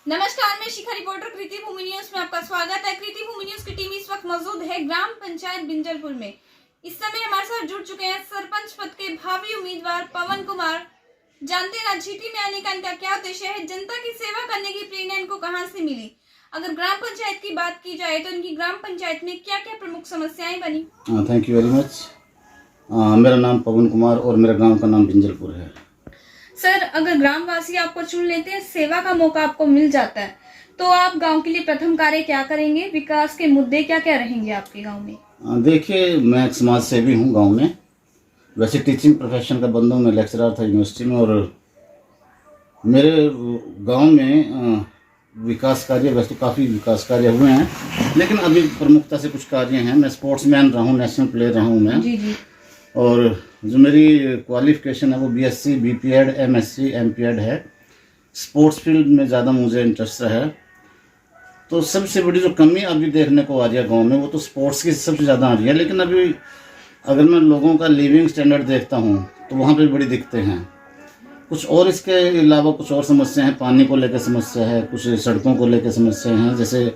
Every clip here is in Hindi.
नमस्कार, मैं शिखा रिपोर्टर कृति भूमि न्यूज में आपका स्वागत है। कृति भूमि न्यूज की टीम इस वक्त मौजूद है ग्राम पंचायत बिंजलपुर में। इस समय हमारे साथ जुड़ चुके हैं सरपंच पद के भावी उम्मीदवार पवन कुमार। जानते हैं राजनीति में आने का इनका क्या उद्देश्य है, जनता की सेवा करने की प्रेरणा इनको कहां से मिली। अगर ग्राम पंचायत की बात की जाए तो इनकी ग्राम पंचायत में क्या क्या प्रमुख समस्याएं बनी। Thank you very much. मेरा नाम पवन कुमार और मेरे गांव का नाम बिंजलपुर है। सर, अगर ग्रामवासी आपको चुन लेते हैं, सेवा का मौका आपको मिल जाता है, तो आप गांव के लिए प्रथम कार्य क्या करेंगे? विकास के मुद्दे क्या क्या रहेंगे आपके गांव में? देखिए, मैं एक समाज सेवी हूँ गांव में। वैसे टीचिंग प्रोफेशन का बंदा हूँ, मैं लेक्चरर था यूनिवर्सिटी में। और मेरे गांव में विकास कार्य, वैसे तो काफ़ी विकास कार्य हुए हैं, लेकिन अभी प्रमुखता से कुछ कार्य हैं। मैं स्पोर्ट्समैन रहा हूँ, नेशनल प्लेयर रहा हूँ मैं। जी। और जो मेरी क्वालिफिकेशन है वो BSc, BPed, MSc, MPed है। स्पोर्ट्स फील्ड में ज़्यादा मुझे इंटरेस्ट है। तो सबसे बड़ी जो कमी अभी देखने को आ रही है गांव में, वो तो स्पोर्ट्स की सबसे ज़्यादा आ रही है। लेकिन अभी अगर मैं लोगों का लिविंग स्टैंडर्ड देखता हूँ तो वहाँ पे बड़ी दिक्कतें हैं। कुछ और इसके अलावा कुछ और समस्या हैं। पानी को लेकर समस्या है, कुछ सड़कों को लेकर समस्या हैं। जैसे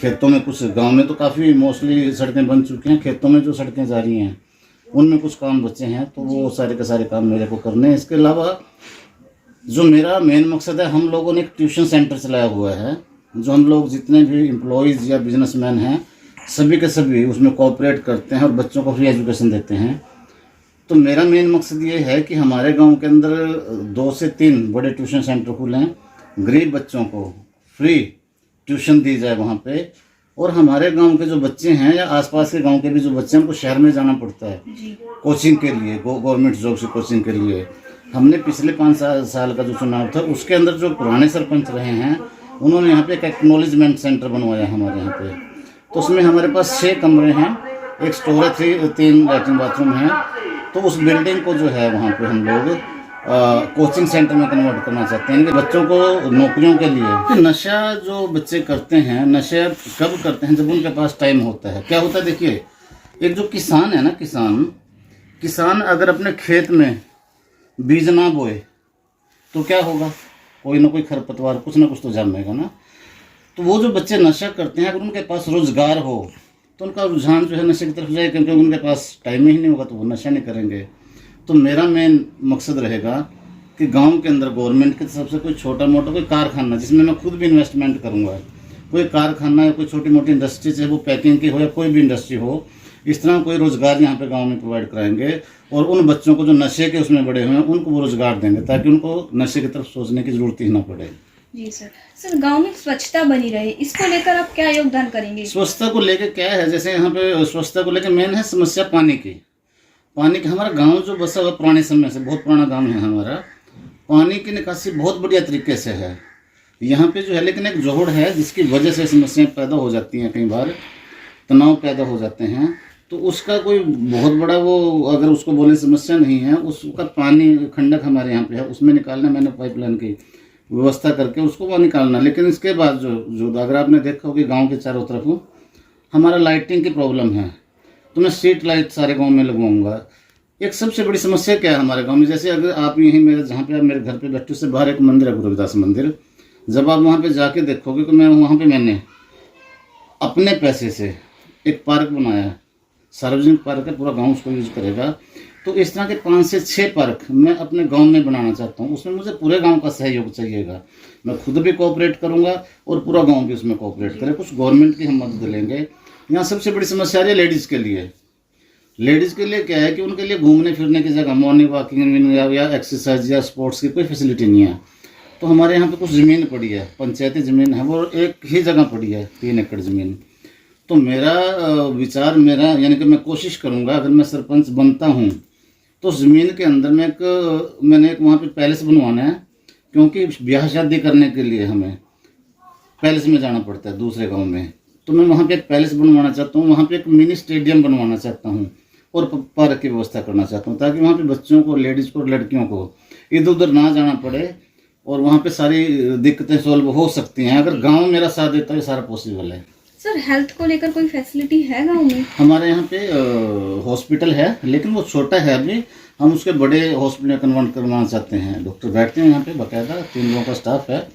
खेतों में, कुछ गाँव में तो काफ़ी मोस्टली सड़कें बन चुकी हैं, खेतों में जो सड़कें जा रही हैं उनमें कुछ काम बचे हैं, तो वो सारे के सारे काम मेरे को करने हैं। इसके अलावा जो मेरा मेन मकसद है, हम लोगों ने एक ट्यूशन सेंटर चलाया हुआ है, जो हम लोग जितने भी एम्प्लॉयज़ या बिजनेसमैन हैं सभी के सभी उसमें कोऑपरेट करते हैं और बच्चों को फ्री एजुकेशन देते हैं। तो मेरा मेन मकसद ये है कि हमारे गांव के अंदर 2 से 3 बड़े ट्यूशन सेंटर खुलें, गरीब बच्चों को फ्री ट्यूशन दी जाए वहाँ पे। और हमारे गांव के जो बच्चे हैं या आसपास के गांव के भी जो बच्चे हैं, उनको शहर में जाना पड़ता है कोचिंग के लिए, गवर्नमेंट जॉब से कोचिंग के लिए। हमने पिछले 5 साल का जो चुनाव था उसके अंदर जो पुराने सरपंच रहे हैं, उन्होंने यहाँ पे एक एक्नॉलेजमेंट सेंटर बनवाया हमारे यहाँ पे। तो उसमें हमारे पास 6 कमरे हैं, एक स्टोर है, 3 लैट्रिन बाथरूम हैं। तो उस बिल्डिंग को जो है वहाँ पे हम लोग कोचिंग सेंटर में कन्वर्ट करना चाहते हैं कि बच्चों को नौकरियों के लिए। नशा जो बच्चे करते हैं, नशा कब करते हैं? जब उनके पास टाइम होता है। क्या होता है, देखिए, एक जो किसान है ना, किसान अगर अपने खेत में बीज ना बोए तो क्या होगा? कोई ना कोई खरपतवार कुछ ना कुछ तो जन्मेगा ना। तो वो जो बच्चे नशा करते हैं, अगर उनके पास रोजगार हो तो उनका रुझान जो है नशे की तरफ जाए, क्योंकि उनके पास टाइम ही नहीं होगा तो वो नशा नहीं करेंगे। तो मेरा मेन मकसद रहेगा कि गांव के अंदर गवर्नमेंट की तरफ से कोई छोटा मोटा कोई कारखाना, जिसमें मैं खुद भी इन्वेस्टमेंट करूंगा, कोई कारखाना या कोई छोटी मोटी इंडस्ट्री, चाहे वो पैकिंग की हो या कोई भी इंडस्ट्री हो, इस तरह कोई रोज़गार यहाँ पे गांव में प्रोवाइड कराएंगे। और उन बच्चों को जो नशे के उसमें बड़े हुए हैं उनको वो रोज़गार देंगे, ताकि उनको नशे की तरफ सोचने की ज़रूरत ही ना पड़े। जी सर, गांव में स्वच्छता बनी रहे, इसको लेकर आप क्या योगदान करेंगे? स्वच्छता को लेकर क्या है, जैसे यहाँ पे स्वच्छता को लेकर मेन है समस्या पानी की। हमारा गांव जो बसा हुआ पुराने समय से, बहुत पुराना गांव है हमारा। पानी की निकासी बहुत बढ़िया तरीके से है यहाँ पे जो है, लेकिन एक जोड़ है जिसकी वजह से समस्याएं पैदा हो जाती हैं, कई बार तनाव पैदा हो जाते हैं। तो उसका कोई बहुत बड़ा वो अगर उसको बोले समस्या नहीं है, उसका पानी खंडक हमारे यहाँ पे है, उसमें निकालना, मैंने पाइपलाइन की व्यवस्था करके उसको वो निकालना। लेकिन इसके बाद जो अगर आपने देखा हो कि गाँव के चारों तरफ हमारा लाइटिंग की प्रॉब्लम है, तो मैं स्ट्रीट लाइट सारे गांव में लगवाऊंगा। एक सबसे बड़ी समस्या क्या है हमारे गांव में, जैसे अगर आप यहीं जहाँ पे आप मेरे घर पे बैठे, उससे बाहर एक मंदिर है, गुरु रविदास मंदिर। जब आप वहाँ पे जाके देखोगे तो मैंने अपने पैसे से एक पार्क बनाया है, सार्वजनिक पार्क है, पूरा गाँव उसको यूज करेगा। तो इस तरह के 5 से 6 पार्क मैं अपने गाँव में बनाना चाहता हूँ। उसमें मुझे पूरे गाँव का सहयोग चाहिएगा। मैं खुद भी कोऑपरेट करूँगा और पूरा गाँव भी उसमें कोऑपरेट करे। कुछ गवर्नमेंट की हम मदद लेंगे। यहाँ सबसे बड़ी समस्या है लेडीज़ के लिए क्या है कि उनके लिए घूमने फिरने की जगह, मॉर्निंग वॉकिंग या एक्सरसाइज या स्पोर्ट्स की कोई फैसिलिटी नहीं है। तो हमारे यहाँ पे कुछ ज़मीन पड़ी है, पंचायती ज़मीन है, वो एक ही जगह पड़ी है, 3 एकड़ ज़मीन। तो मेरा यानी कि मैं कोशिश करूँगा, अगर मैं सरपंच बनता हूँ तो ज़मीन के अंदर मैंने एक वहाँ पे पैलेस बनवाना है, क्योंकि ब्याह शादी करने के लिए हमें पैलेस में जाना पड़ता है दूसरे गाँव में। तो मैं वहाँ पे एक पैलेस बनवाना चाहता हूँ, वहाँ पे एक मिनी स्टेडियम बनवाना चाहता हूँ और पार्क की व्यवस्था करना चाहता हूँ, ताकि वहाँ पे बच्चों को, लेडीज़ को और लड़कियों को इधर उधर ना जाना पड़े और वहाँ पे सारी दिक्कतें सॉल्व हो सकती हैं। अगर गांव मेरा साथ देता है, सारा पॉसिबल है। सर, हेल्थ को लेकर कोई फैसिलिटी है गाँव में? हमारे यहाँ पे हॉस्पिटल है, लेकिन वो छोटा है अभी। हम उसके बड़े हॉस्पिटल में कन्वर्ट करवाना चाहते हैं। डॉक्टर बैठते हैं यहाँ पे, बाकायदा 3 लोगों का स्टाफ है।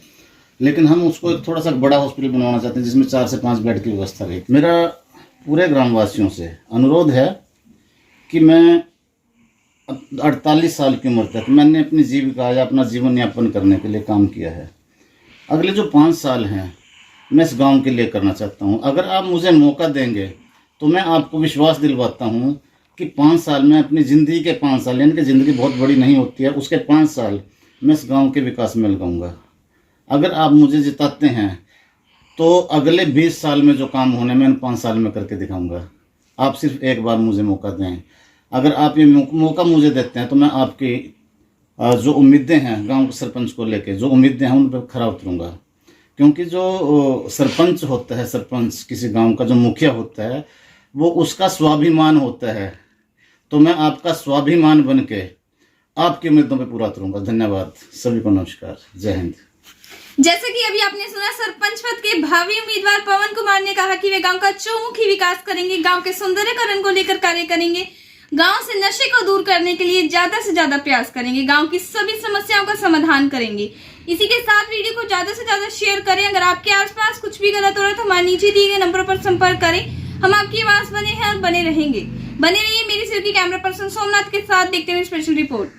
लेकिन हम उसको एक थोड़ा सा बड़ा हॉस्पिटल बनवाना चाहते हैं जिसमें 4 से 5 बेड की व्यवस्था रहे। मेरा पूरे ग्रामवासियों से अनुरोध है कि मैं 48 साल की उम्र तक मैंने अपनी जीविका या अपना जीवन यापन करने के लिए काम किया है। अगले जो 5 साल हैं मैं इस गांव के लिए करना चाहता हूं। अगर आप मुझे मौका देंगे तो मैं आपको विश्वास दिलवाता हूं कि 5 साल में अपनी ज़िंदगी के 5 साल, यानी कि ज़िंदगी बहुत बड़ी नहीं होती है, उसके 5 साल मैं इस गांव के विकास में लगाऊंगा। अगर आप मुझे जिताते हैं तो अगले 20 साल में जो काम होने मैं इन 5 साल में करके दिखाऊंगा। आप सिर्फ एक बार मुझे मौका दें। अगर आप ये मौका मुझे देते हैं तो मैं आपकी जो उम्मीदें हैं गांव के सरपंच को लेके, जो उम्मीदें हैं उन पर खरा उतरूंगा। क्योंकि जो सरपंच होता है, सरपंच किसी गांव का जो मुखिया होता है, वो उसका स्वाभिमान होता है। तो मैं आपका स्वाभिमान बन के आपकी उम्मीदों पे पूरा उतरूंगा। धन्यवाद, सभी को नमस्कार, जय हिंद। जैसे कि अभी आपने सुना, सरपंच पद के भावी उम्मीदवार पवन कुमार ने कहा कि वे गांव का चौमुखी विकास करेंगे, गांव के सौंदर्यकरण को लेकर कार्य करेंगे, गांव से नशे को दूर करने के लिए ज्यादा से ज्यादा प्रयास करेंगे, गांव की सभी समस्याओं का समाधान करेंगे। इसी के साथ वीडियो को ज्यादा से ज्यादा शेयर करें। अगर आपके आसपास कुछ भी गलत हो रहा है तो हमारे नीचे दिए गए नंबर पर संपर्क करें। हम आपकी आवाज बने हैं और बने रहेंगे। बने रहिए मेरी सिर की कैमरा पर्सन सोमनाथ के साथ। देखते हुए स्पेशल रिपोर्ट।